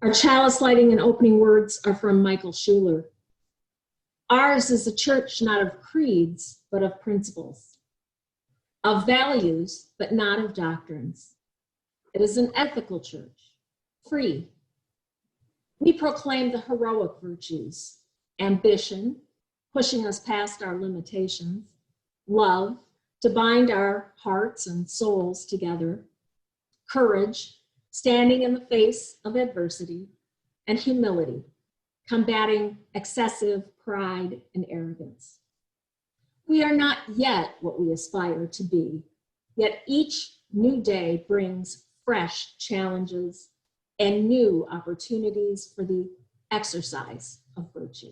Our chalice lighting and opening words are from Michael Schuler. Ours is a church not of creeds, but of principles, of values, but not of doctrines. It is an ethical church, free. We proclaim the heroic virtues, ambition, pushing us past our limitations, love, to bind our hearts and souls together, courage, standing in the face of adversity, and humility, combating excessive pride and arrogance. We are not yet what we aspire to be, yet each new day brings fresh challenges and new opportunities for the exercise of virtue.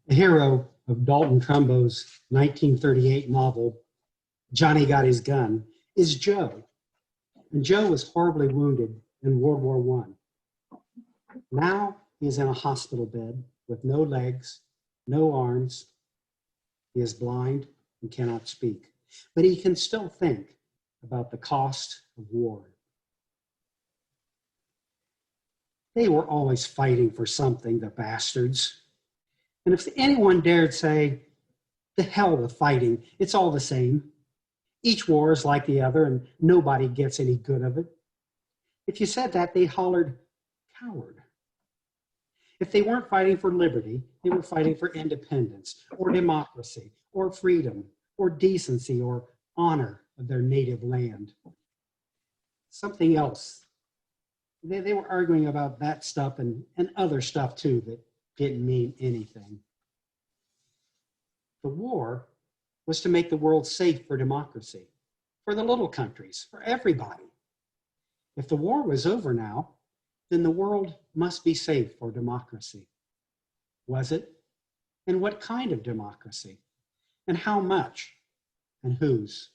The hero of Dalton Trumbo's 1938 novel, Johnny Got His Gun, is Joe. And Joe was horribly wounded in World War I. Now he is in a hospital bed with no legs, no arms. He is blind and cannot speak, but he can still think about the cost of war. They were always fighting for something, the bastards. And if anyone dared say, the hell with fighting, it's all the same. Each war is like the other and nobody gets any good of it. If you said that, they hollered, coward. If they weren't fighting for liberty, they were fighting for independence or democracy or freedom or decency or honor of their native land. Something else. They were arguing about that stuff and other stuff too that didn't mean anything. The war was to make the world safe for democracy, for the little countries, for everybody. If the war was over now, then the world must be safe for democracy. Was it? And what kind of democracy? And how much? And whose?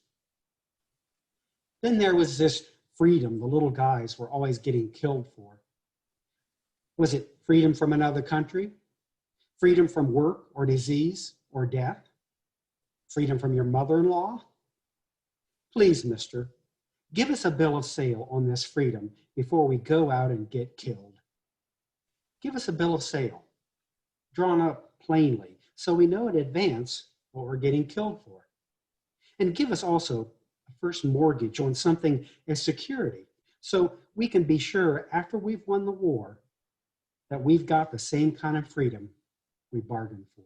Then there was this freedom the little guys were always getting killed for. Was it freedom from another country? Freedom from work or disease or death? Freedom from your mother-in-law? Please, mister, give us a bill of sale on this freedom before we go out and get killed. Give us a bill of sale, drawn up plainly, so we know in advance what we're getting killed for. And give us also a first mortgage on something as security, so we can be sure after we've won the war that we've got the same kind of freedom we bargained for.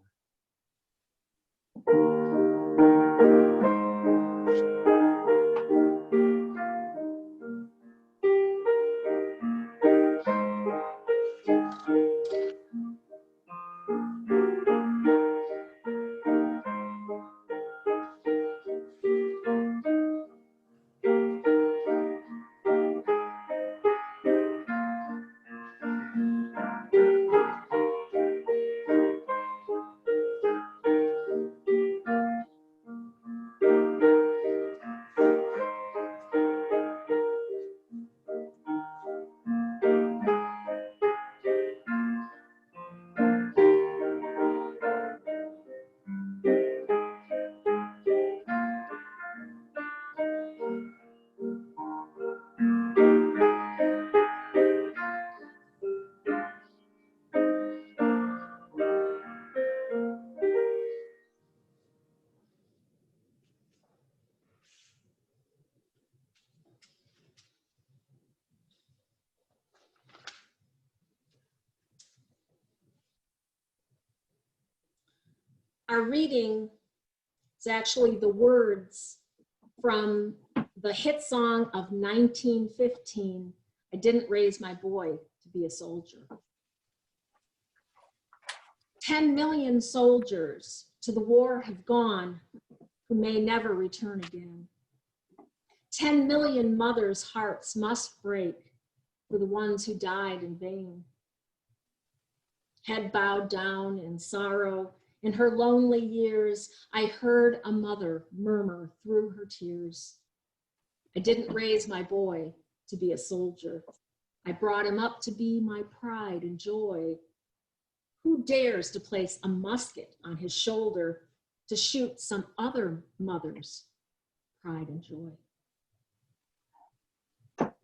Our reading is actually the words from the hit song of 1915, I Didn't Raise My Boy to Be a Soldier. 10 million soldiers to the war have gone who may never return again. 10 million mothers' hearts must break for the ones who died in vain. Head bowed down in sorrow In her lonely years, I heard a mother murmur through her tears, I didn't raise my boy to be a soldier. I brought him up to be my pride and joy. Who dares to place a musket on his shoulder to shoot some other mother's pride and joy?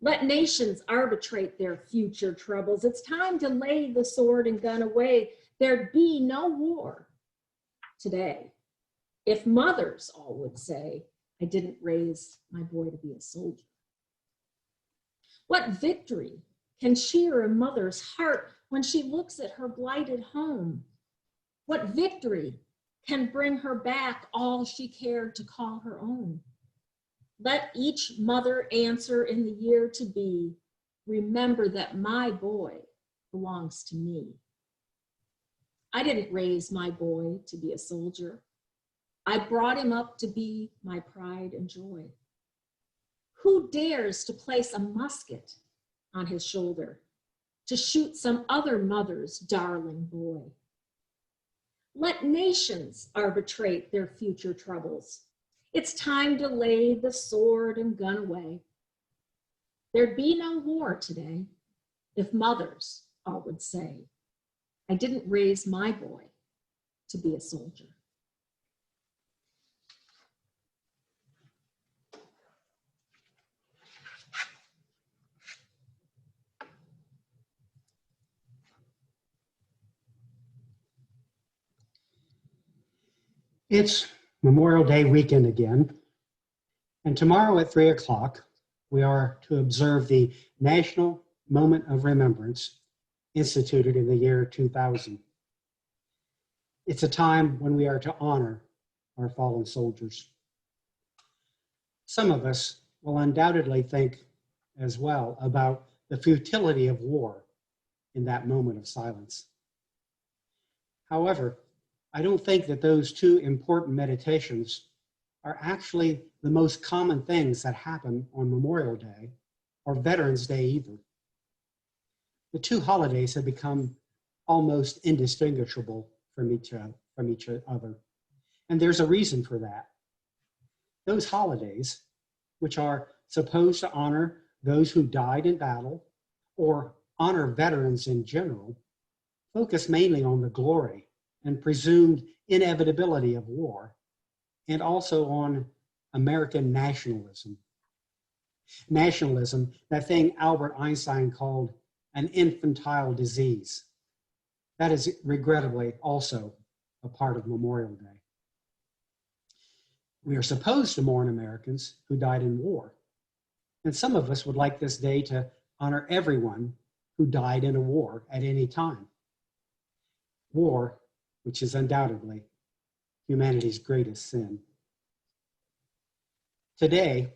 Let nations arbitrate their future troubles. It's time to lay the sword and gun away. There'd be no war today if mothers all would say, I didn't raise my boy to be a soldier. What victory can cheer a mother's heart when she looks at her blighted home? What victory can bring her back all she cared to call her own? Let each mother answer in the year to be, remember that my boy belongs to me. I didn't raise my boy to be a soldier. I brought him up to be my pride and joy. Who dares to place a musket on his shoulder to shoot some other mother's darling boy? Let nations arbitrate their future troubles. It's time to lay the sword and gun away. There'd be no war today if mothers all would say, I didn't raise my boy to be a soldier. It's Memorial Day weekend again, and tomorrow at 3 o'clock, we are to observe the National Moment of Remembrance instituted in the year 2000. It's a time when we are to honor our fallen soldiers. Some of us will undoubtedly think as well about the futility of war in that moment of silence. However, I don't think that those two important meditations are actually the most common things that happen on Memorial Day or Veterans Day either. The two holidays have become almost indistinguishable from each other. And there's a reason for that. Those holidays, which are supposed to honor those who died in battle or honor veterans in general, focus mainly on the glory and presumed inevitability of war, and also on American nationalism. Nationalism, that thing Albert Einstein called an infantile disease. That is regrettably also a part of Memorial Day. We are supposed to mourn Americans who died in war. And some of us would like this day to honor everyone who died in a war at any time. War, which is undoubtedly humanity's greatest sin. Today,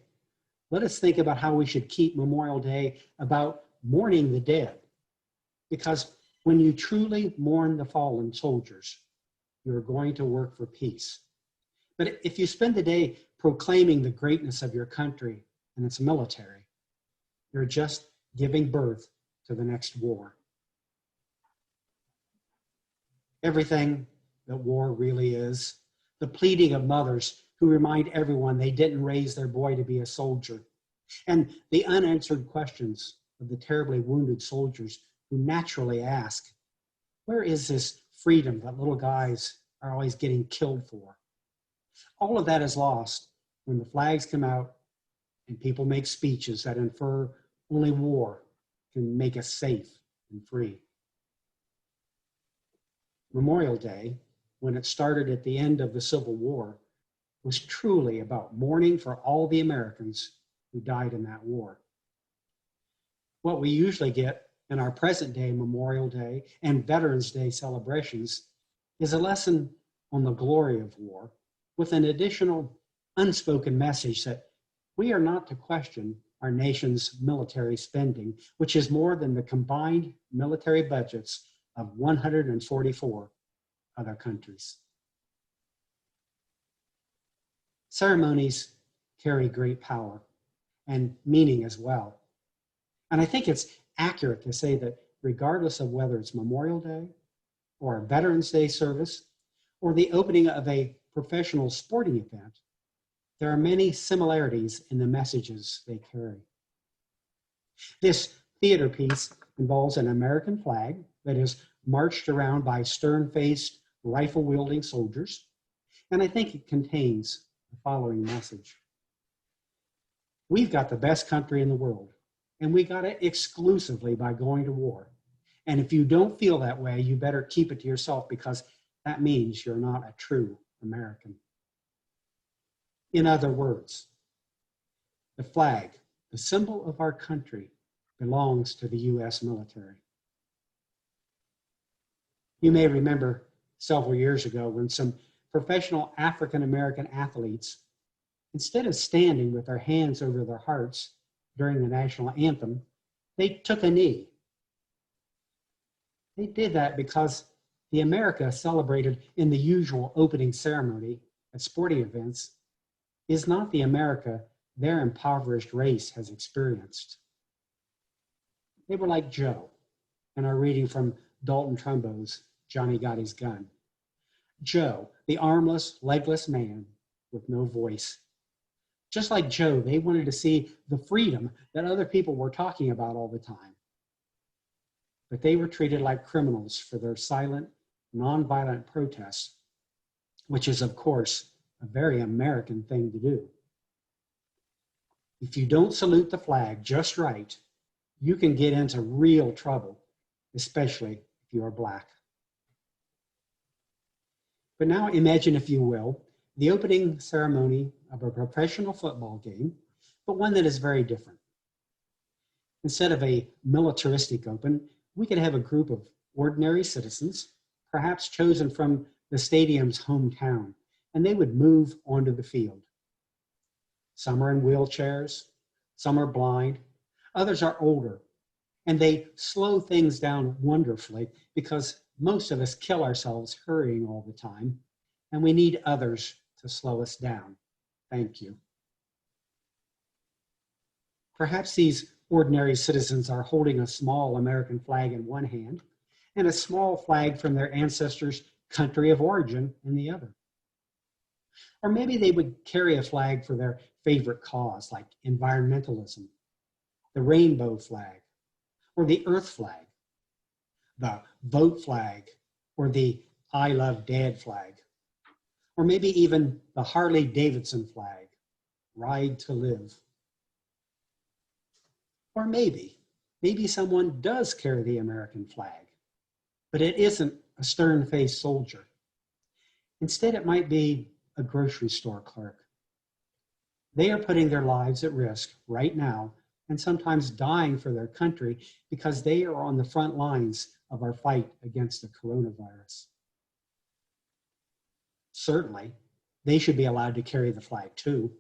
let us think about how we should keep Memorial Day about mourning the dead. Because when you truly mourn the fallen soldiers, you're going to work for peace. But if you spend the day proclaiming the greatness of your country and its military, you're just giving birth to the next war. Everything that war really is, the pleading of mothers who remind everyone they didn't raise their boy to be a soldier, and the unanswered questions of the terribly wounded soldiers who naturally ask, where is this freedom that little guys are always getting killed for? All of that is lost when the flags come out and people make speeches that infer only war can make us safe and free. Memorial Day, when it started at the end of the Civil War, was truly about mourning for all the Americans who died in that war. What we usually get in our present day Memorial Day and Veterans Day celebrations is a lesson on the glory of war with an additional unspoken message that we are not to question our nation's military spending, which is more than the combined military budgets of 144 other countries. Ceremonies carry great power and meaning as well. And I think it's accurate to say that regardless of whether it's Memorial Day or a Veterans Day service or the opening of a professional sporting event, there are many similarities in the messages they carry. This theater piece involves an American flag that is marched around by stern-faced, rifle-wielding soldiers, and I think it contains the following message. We've got the best country in the world, and we got it exclusively by going to war. And if you don't feel that way, you better keep it to yourself, because that means you're not a true American. In other words, the flag, the symbol of our country, belongs to the U.S. military. You may remember several years ago when some professional African-American athletes, instead of standing with their hands over their hearts during the national anthem, they took a knee. They did that because the America celebrated in the usual opening ceremony at sporting events is not the America their impoverished race has experienced. They were like Joe in our reading from Dalton Trumbo's Johnny Got His Gun. Joe, the armless, legless man with no voice. Just like Joe, they wanted to see the freedom that other people were talking about all the time. But they were treated like criminals for their silent, nonviolent protests, which is, of course, a very American thing to do. If you don't salute the flag just right, you can get into real trouble, especially if you are Black. But now imagine, if you will, the opening ceremony of a professional football game, but one that is very different. Instead of a militaristic open, we could have a group of ordinary citizens, perhaps chosen from the stadium's hometown, and they would move onto the field. Some are in wheelchairs, some are blind, others are older, and they slow things down wonderfully, because most of us kill ourselves hurrying all the time, and we need others to slow us down. Thank you. Perhaps these ordinary citizens are holding a small American flag in one hand and a small flag from their ancestors' country of origin in the other. Or maybe they would carry a flag for their favorite cause, like environmentalism, the rainbow flag, or the earth flag, the vote flag, or the I love dad flag, or maybe even the Harley-Davidson flag, ride to live. Or maybe someone does carry the American flag, but it isn't a stern-faced soldier. Instead, it might be a grocery store clerk. They are putting their lives at risk right now, and sometimes dying for their country, because they are on the front lines of our fight against the coronavirus. Certainly, they should be allowed to carry the flag too.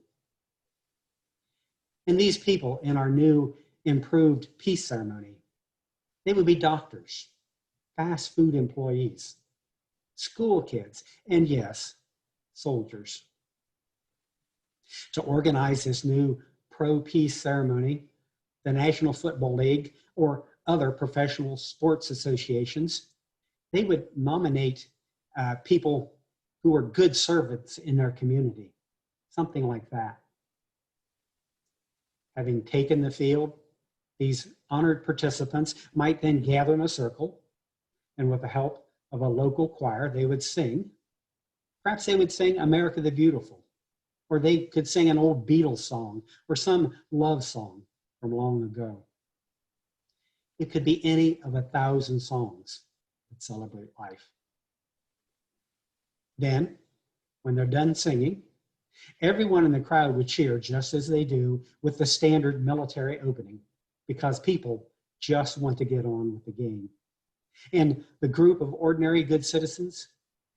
And these people in our new improved peace ceremony, they would be doctors, fast food employees, school kids, and yes, soldiers. To organize this new pro-peace ceremony, the National Football League or other professional sports associations, they would nominate people who are good servants in their community, something like that. Having taken the field, these honored participants might then gather in a circle, and with the help of a local choir, they would sing. Perhaps they would sing America the Beautiful, or they could sing an old Beatles song or some love song from long ago. It could be any of 1,000 songs that celebrate life. Then, when they're done singing, everyone in the crowd would cheer just as they do with the standard military opening, because people just want to get on with the game. And the group of ordinary good citizens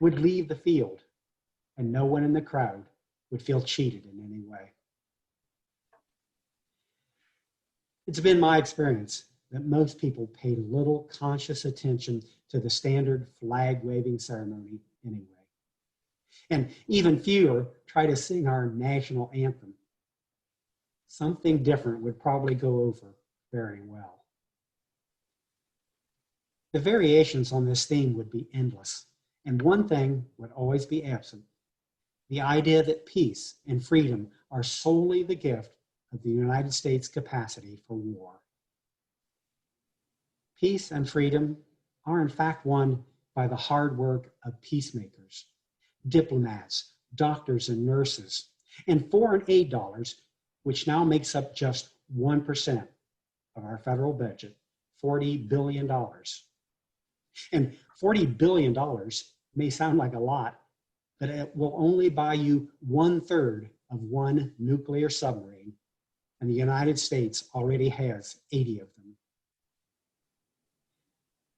would leave the field, and no one in the crowd would feel cheated in any way. It's been my experience that most people paid little conscious attention to the standard flag-waving ceremony anyway. And even fewer try to sing our national anthem. Something different would probably go over very well. The variations on this theme would be endless, And one thing would always be absent: the idea that peace and freedom are solely the gift of the United States' capacity for war. Peace and freedom are in fact won by the hard work of peacemakers, diplomats, doctors and nurses, and foreign aid dollars, which now makes up just 1% of our federal budget, $40 billion. And $40 billion may sound like a lot, but it will only buy you 1/3 of one nuclear submarine, and the United States already has 80 of them.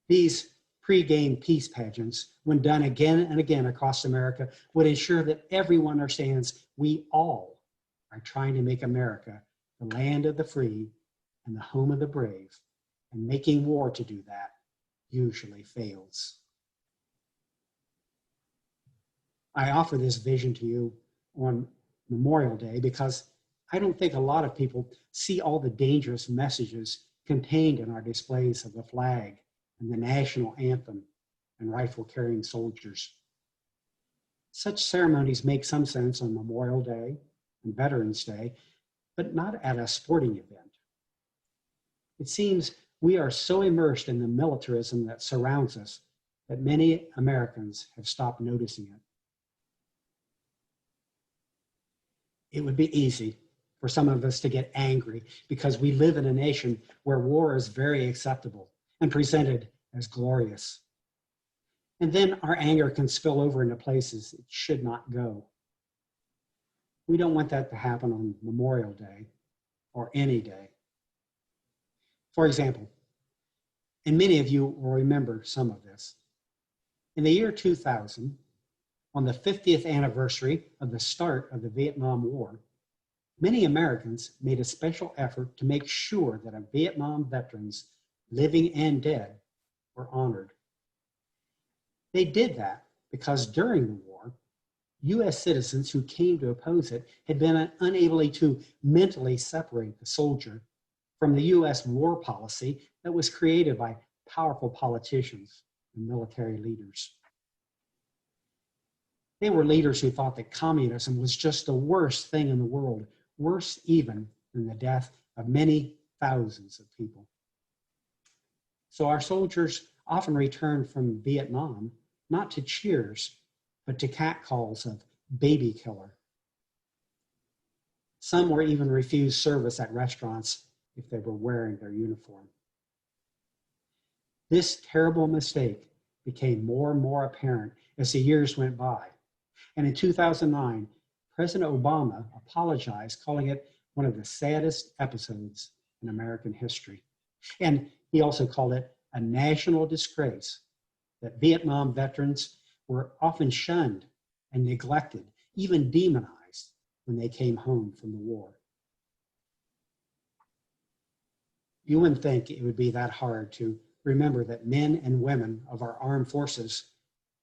These pre-game peace pageants, when done again and again across America, would ensure that everyone understands we all are trying to make America the land of the free and the home of the brave, and making war to do that usually fails. I offer this vision to you on Memorial Day because I don't think a lot of people see all the dangerous messages contained in our displays of the flag and the national anthem and rifle-carrying soldiers. Such ceremonies make some sense on Memorial Day and Veterans Day, but not at a sporting event. It seems we are so immersed in the militarism that surrounds us that many Americans have stopped noticing it. It would be easy for some of us to get angry because we live in a nation where war is very acceptable and presented as glorious. And then our anger can spill over into places it should not go. We don't want that to happen on Memorial Day or any day. For example, and many of you will remember some of this, in the year 2000, on the 50th anniversary of the start of the Vietnam War, many Americans made a special effort to make sure that our Vietnam veterans, living and dead, were honored. They did that because during the war, U.S. citizens who came to oppose it had been unable to mentally separate the soldier from the U.S. war policy that was created by powerful politicians and military leaders. They were leaders who thought that communism was just the worst thing in the world, worse even than the death of many thousands of people. So our soldiers often returned from Vietnam not to cheers, but to catcalls of baby killer. Some were even refused service at restaurants if they were wearing their uniform. This terrible mistake became more and more apparent as the years went by. And in 2009, President Obama apologized, calling it one of the saddest episodes in American history. And he also called it a national disgrace that Vietnam veterans were often shunned and neglected, even demonized when they came home from the war. You wouldn't think it would be that hard to remember that men and women of our armed forces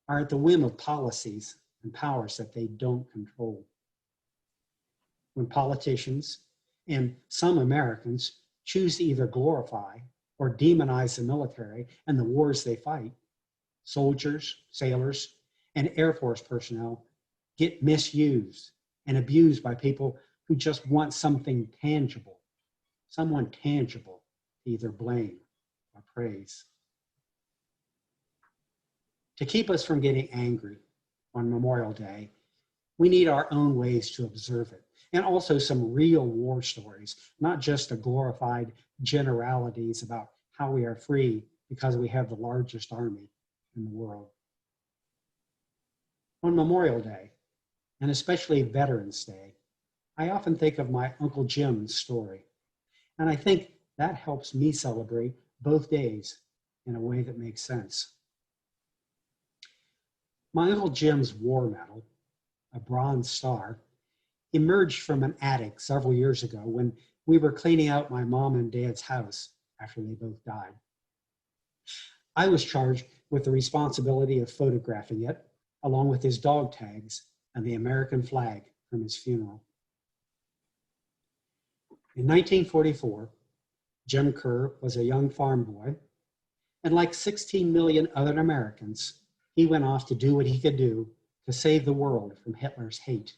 are at the whim of policies and powers that they don't control. When politicians and some Americans choose to either glorify or demonize the military and the wars they fight, soldiers, sailors, and Air Force personnel get misused and abused by people who just want something tangible, someone tangible to either blame or praise. To keep us from getting angry on Memorial Day, we need our own ways to observe it, and also some real war stories, not just the glorified generalities about how we are free because we have the largest army in the world. On Memorial Day, and especially Veterans Day, I often think of my Uncle Jim's story, and I think that helps me celebrate both days in a way that makes sense. My Uncle Jim's war medal, a Bronze Star, emerged from an attic several years ago when we were cleaning out my mom and dad's house after they both died. I was charged with the responsibility of photographing it, along with his dog tags and the American flag from his funeral. In 1944, Jim Kerr was a young farm boy, and like 16 million other Americans, he went off to do what he could do to save the world from Hitler's hate.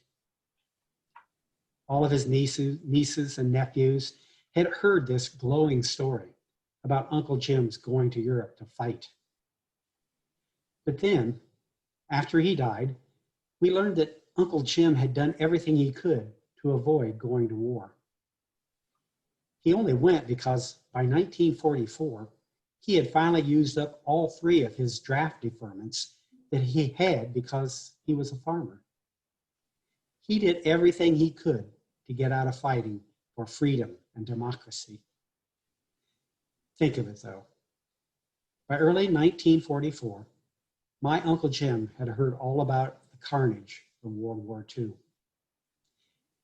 All of his nieces and nephews had heard this glowing story about Uncle Jim's going to Europe to fight. But then, after he died, we learned that Uncle Jim had done everything he could to avoid going to war. He only went because by 1944, he had finally used up all 3 of his draft deferments that he had because he was a farmer. He did everything he could to get out of fighting for freedom and democracy. Think of it though. By early 1944, my Uncle Jim had heard all about the carnage of World War II.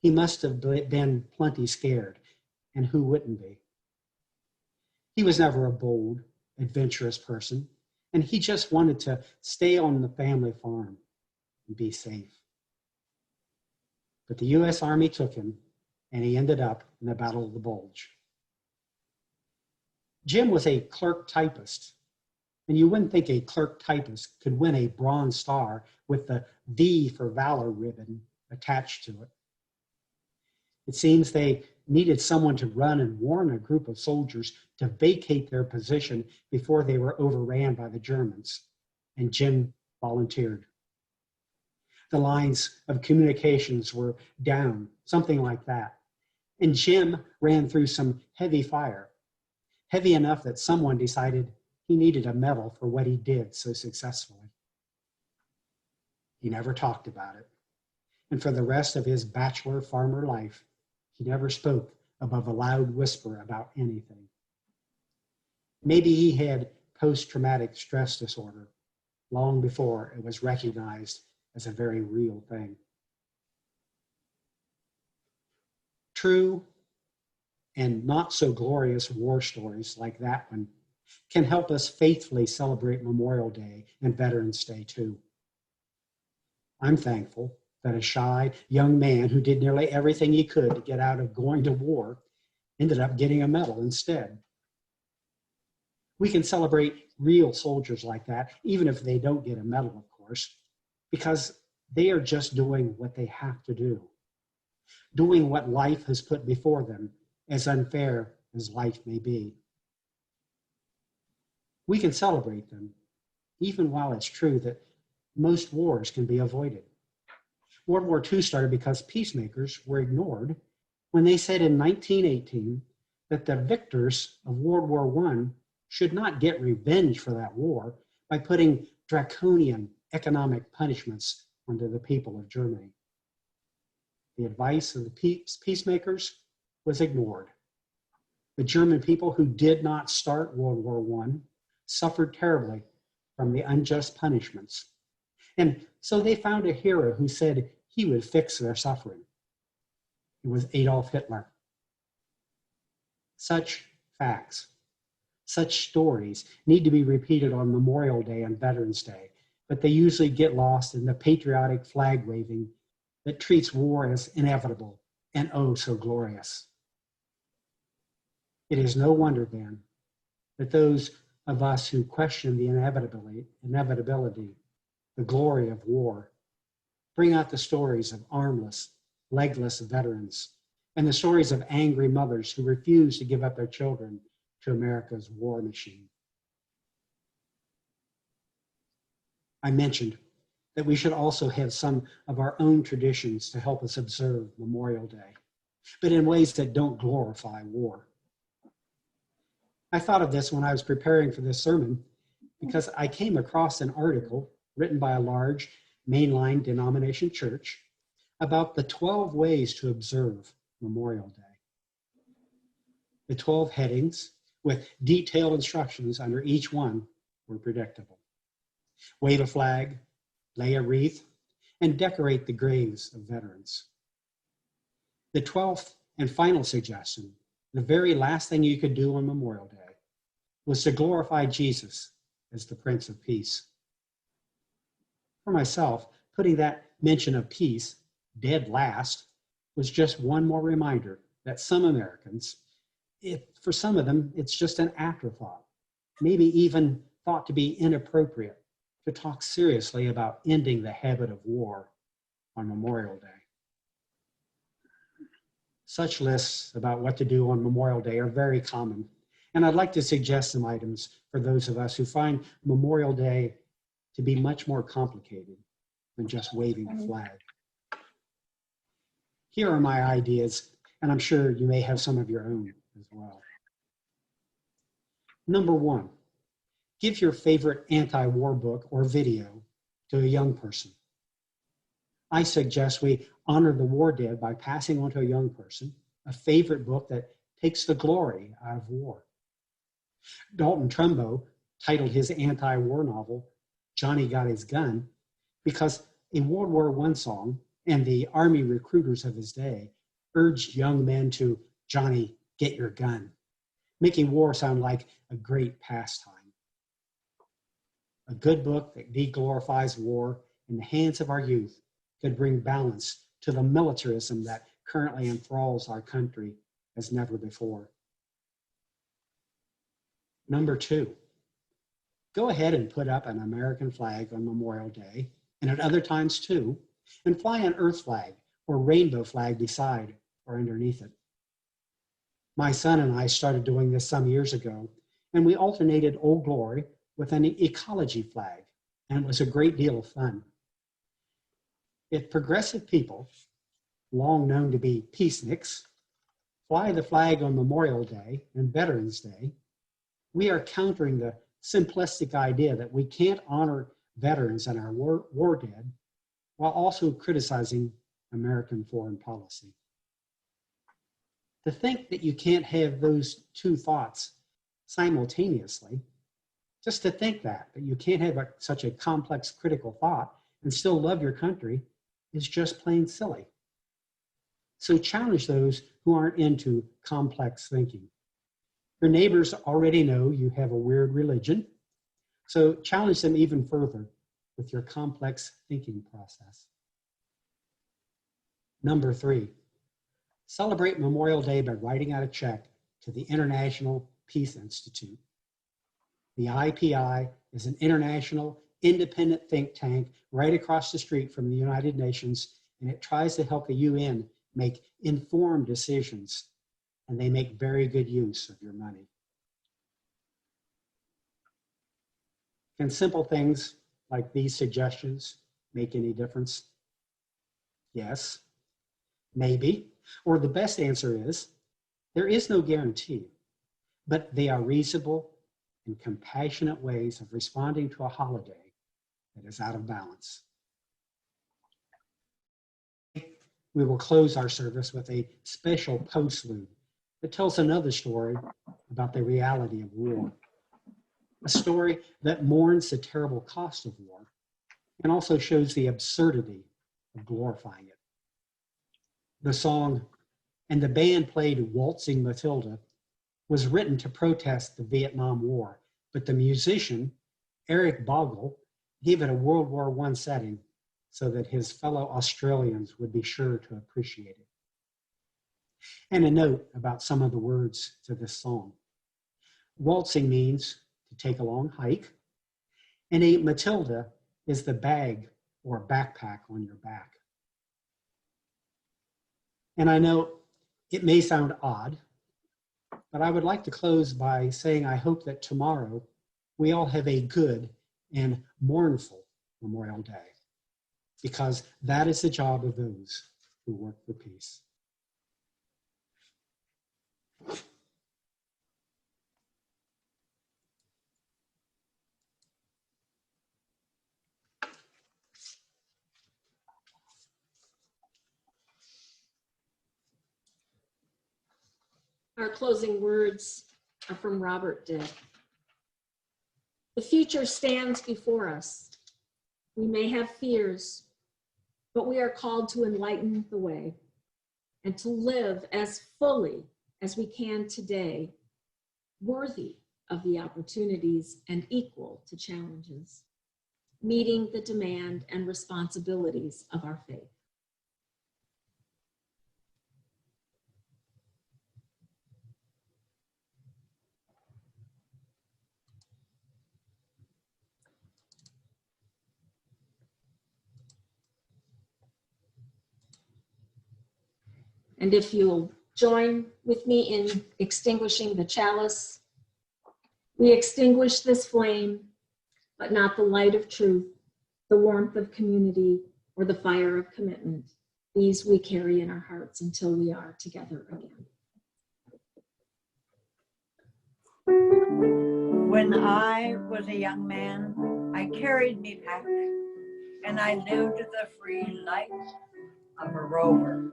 He must have been plenty scared, and who wouldn't be? He was never a bold, adventurous person, and he just wanted to stay on the family farm and be safe. But the U.S. Army took him, and he ended up in the Battle of the Bulge. Jim was a clerk typist, and you wouldn't think a clerk typist could win a Bronze Star with the V for Valor ribbon attached to it. It seems they needed someone to run and warn a group of soldiers to vacate their position before they were overran by the Germans, and Jim volunteered. The lines of communications were down, something like that, and Jim ran through some heavy fire, heavy enough that someone decided he needed a medal for what he did so successfully. He never talked about it, and for the rest of his bachelor farmer life, he never spoke above a loud whisper about anything. Maybe he had post-traumatic stress disorder long before it was recognized as a very real thing. True and not so glorious war stories like that one can help us faithfully celebrate Memorial Day and Veterans Day too. I'm thankful that a shy young man who did nearly everything he could to get out of going to war ended up getting a medal instead. We can celebrate real soldiers like that, even if they don't get a medal, of course, because they are just doing what they have to do, doing what life has put before them, as unfair as life may be. We can celebrate them, even while it's true that most wars can be avoided. World War II started because peacemakers were ignored when they said in 1918 that the victors of World War I should not get revenge for that war by putting draconian economic punishments onto the people of Germany. The advice of the peacemakers was ignored. The German people who did not start World War I suffered terribly from the unjust punishments. And so they found a hero who said he would fix their suffering. It was Adolf Hitler. Such facts, such stories need to be repeated on Memorial Day and Veterans Day, but they usually get lost in the patriotic flag waving that treats war as inevitable and oh so glorious. It is no wonder then that those of us who question the inevitability, the glory of war, bring out the stories of armless, legless veterans and the stories of angry mothers who refuse to give up their children to America's war machine. I mentioned that we should also have some of our own traditions to help us observe Memorial Day, but in ways that don't glorify war. I thought of this when I was preparing for this sermon because I came across an article written by a large mainline denomination church about the 12 ways to observe Memorial Day. The 12 headings with detailed instructions under each one were predictable. Wave a flag, lay a wreath, and decorate the graves of veterans. The 12th and final suggestion, the very last thing you could do on Memorial Day, was to glorify Jesus as the Prince of Peace. For myself, putting that mention of peace dead last was just one more reminder that some Americans, for some of them, it's just an afterthought, maybe even thought to be inappropriate to talk seriously about ending the habit of war on Memorial Day. Such lists about what to do on Memorial Day are very common, and I'd like to suggest some items for those of us who find Memorial Day to be much more complicated than just waving a flag. Here are my ideas, and I'm sure you may have some of your own as well. Number one, give your favorite anti-war book or video to a young person. I suggest we honor the war dead by passing on to a young person a favorite book that takes the glory out of war. Dalton Trumbo titled his anti-war novel, Johnny Got His Gun, because a World War I song and the Army recruiters of his day urged young men to, Johnny, get your gun, making war sound like a great pastime. A good book that deglorifies war in the hands of our youth could bring balance to the militarism that currently enthralls our country as never before. Number two, go ahead and put up an American flag on Memorial Day, and at other times too, and fly an earth flag or rainbow flag beside or underneath it. My son and I started doing this some years ago, and we alternated Old Glory with an ecology flag, and it was a great deal of fun. If progressive people, long known to be peaceniks, fly the flag on Memorial Day and Veterans Day, we are countering the simplistic idea that we can't honor veterans and our war dead while also criticizing American foreign policy. To think that you can't have those two thoughts simultaneously, just to think that you can't have such a complex critical thought and still love your country is just plain silly. So challenge those who aren't into complex thinking. Your neighbors already know you have a weird religion, so challenge them even further with your complex thinking process. Number three, celebrate Memorial Day by writing out a check to the International Peace Institute. The IPI is an international independent think tank right across the street from the United Nations, and it tries to help the UN make informed decisions, and they make very good use of your money. Can simple things like these suggestions make any difference? Yes, maybe, or the best answer is, there is no guarantee, but they are reasonable and compassionate ways of responding to a holiday that is out of balance. We will close our service with a special postlude that tells another story about the reality of war. A story that mourns the terrible cost of war and also shows the absurdity of glorifying it. The song, "And the Band Played Waltzing Matilda," was written to protest the Vietnam War, but the musician, Eric Bogle, gave it a World War I setting so that his fellow Australians would be sure to appreciate it. And a note about some of the words to this song. Waltzing means to take a long hike, and a Matilda is the bag or backpack on your back. And I know it may sound odd, but I would like to close by saying I hope that tomorrow we all have a good and mournful Memorial Day, because that is the job of those who work for peace. Our closing words are from Robert Dick. The future stands before us. We may have fears, but we are called to enlighten the way and to live as fully as we can today, worthy of the opportunities and equal to challenges, meeting the demand and responsibilities of our faith. And if you'll join with me in extinguishing the chalice, we extinguish this flame, but not the light of truth, the warmth of community, or the fire of commitment. These we carry in our hearts until we are together again. When I was a young man, I carried me pack, and I lived the free life of a rover.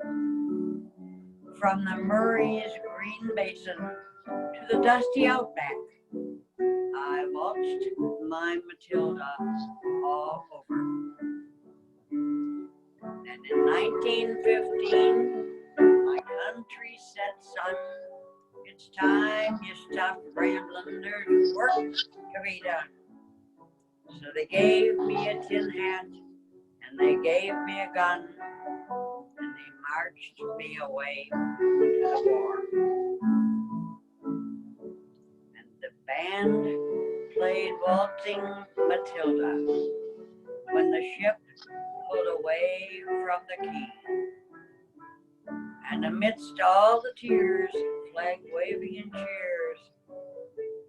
From the Murray's green basin to the dusty outback, I watched my Matilda all over. And in 1915, my country said, son, it's time you stopped rambling, there's work to be done. So they gave me a tin hat, and they gave me a gun, and they marched me away to the war. And the band played Waltzing Matilda when the ship pulled away from the quay. And amidst all the tears, flag waving and cheers,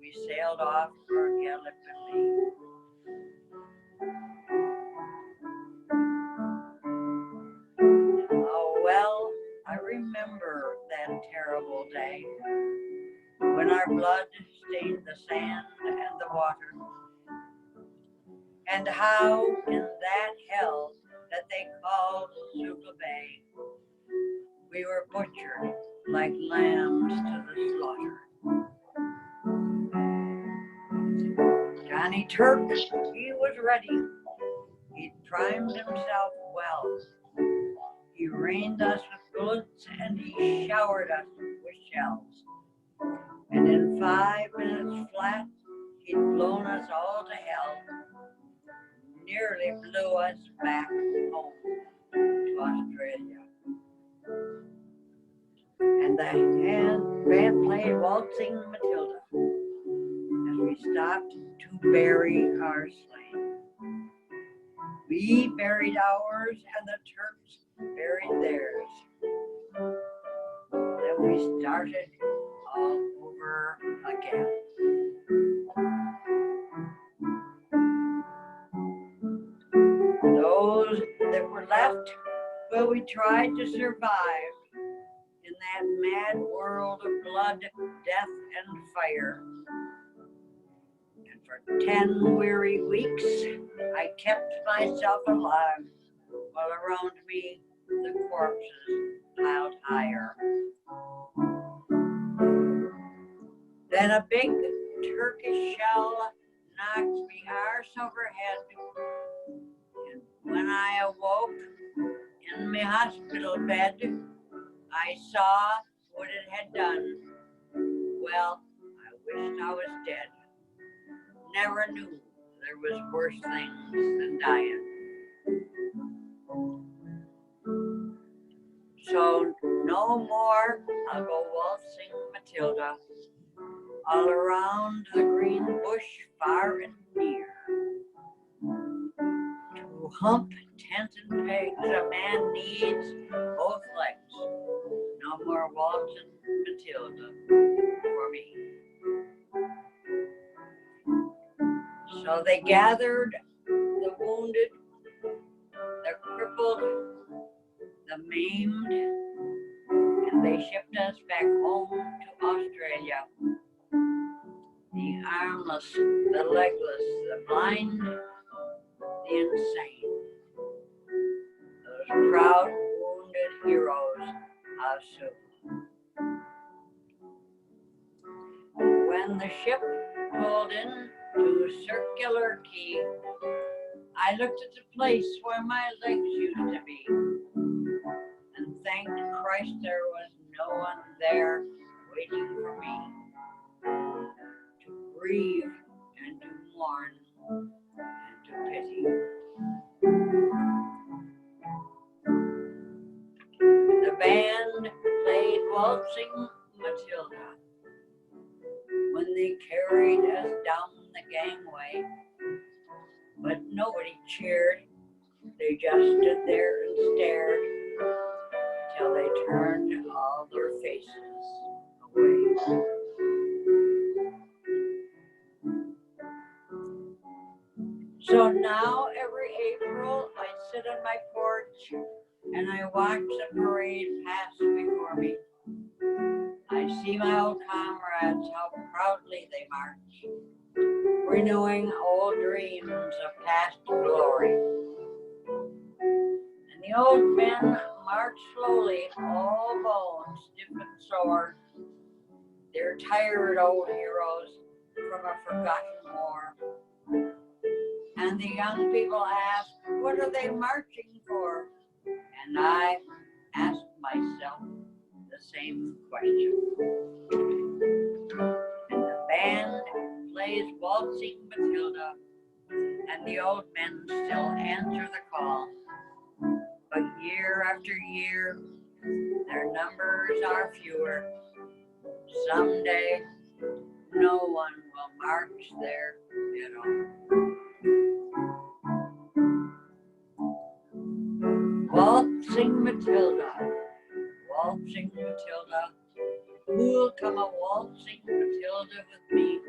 we sailed off for Gallipoli. Oh, well, I remember that terrible day when our blood stained the sand and the water, and how in that hell that they called Suka Bay, we were butchered like lambs to the slaughter. Johnny Turk, he was ready. He'd primed himself well. He rained us with bullets and he showered us with shells. And in 5 minutes flat, he'd blown us all to hell. Nearly blew us back home to Australia. And the band played Waltzing Matilda as we stopped to bury our slain. We buried ours and the Turks buried theirs. Then we started all over again. Those that were left, well, we tried to survive in that mad world of blood, death, and fire. And for 10 weary weeks, I kept myself alive, while around me the corpses piled higher. Then a big Turkish shell knocked me arse overhead, and when I awoke in my hospital bed, I saw what it had done. Well, I wished I was dead. Never knew there was worse things than dying. So no more I'll go waltzing Matilda all around the green bush far and near. To hump tent and pegs a man needs both legs. No more waltzing Matilda for me. So they gathered the wounded, the crippled, the maimed, and they shipped us back home to Australia. The armless, the legless, the blind, the insane. Those proud, wounded heroes of Sioux. When the ship pulled in to Circular Quay, I looked at the place where my legs used to be, and thanked Christ there was no one there waiting for me to grieve and to mourn and to pity. The band played Waltzing Matilda when they carried us down the gangway, but nobody cheered. They just stood there and stared till they turned all their faces away. So now every April I sit on my porch and I watch the parade pass before me. I see my old comrades, how proudly they march, renewing old dreams of past glory. And the old men march slowly, all bones stiff and sore. They're tired old heroes from a forgotten war. And the young people ask, what are they marching for? And I ask myself the same question. And the band plays Waltzing Matilda, and the old men still answer the call. But year after year, their numbers are fewer. Someday, no one will march there at all. Waltzing Matilda, waltzing Matilda, who'll come a waltzing Matilda with me?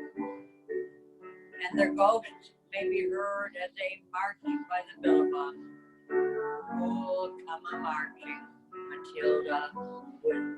And their ghosts may be heard as they march by the billabong. Who'll come a marching Matilda with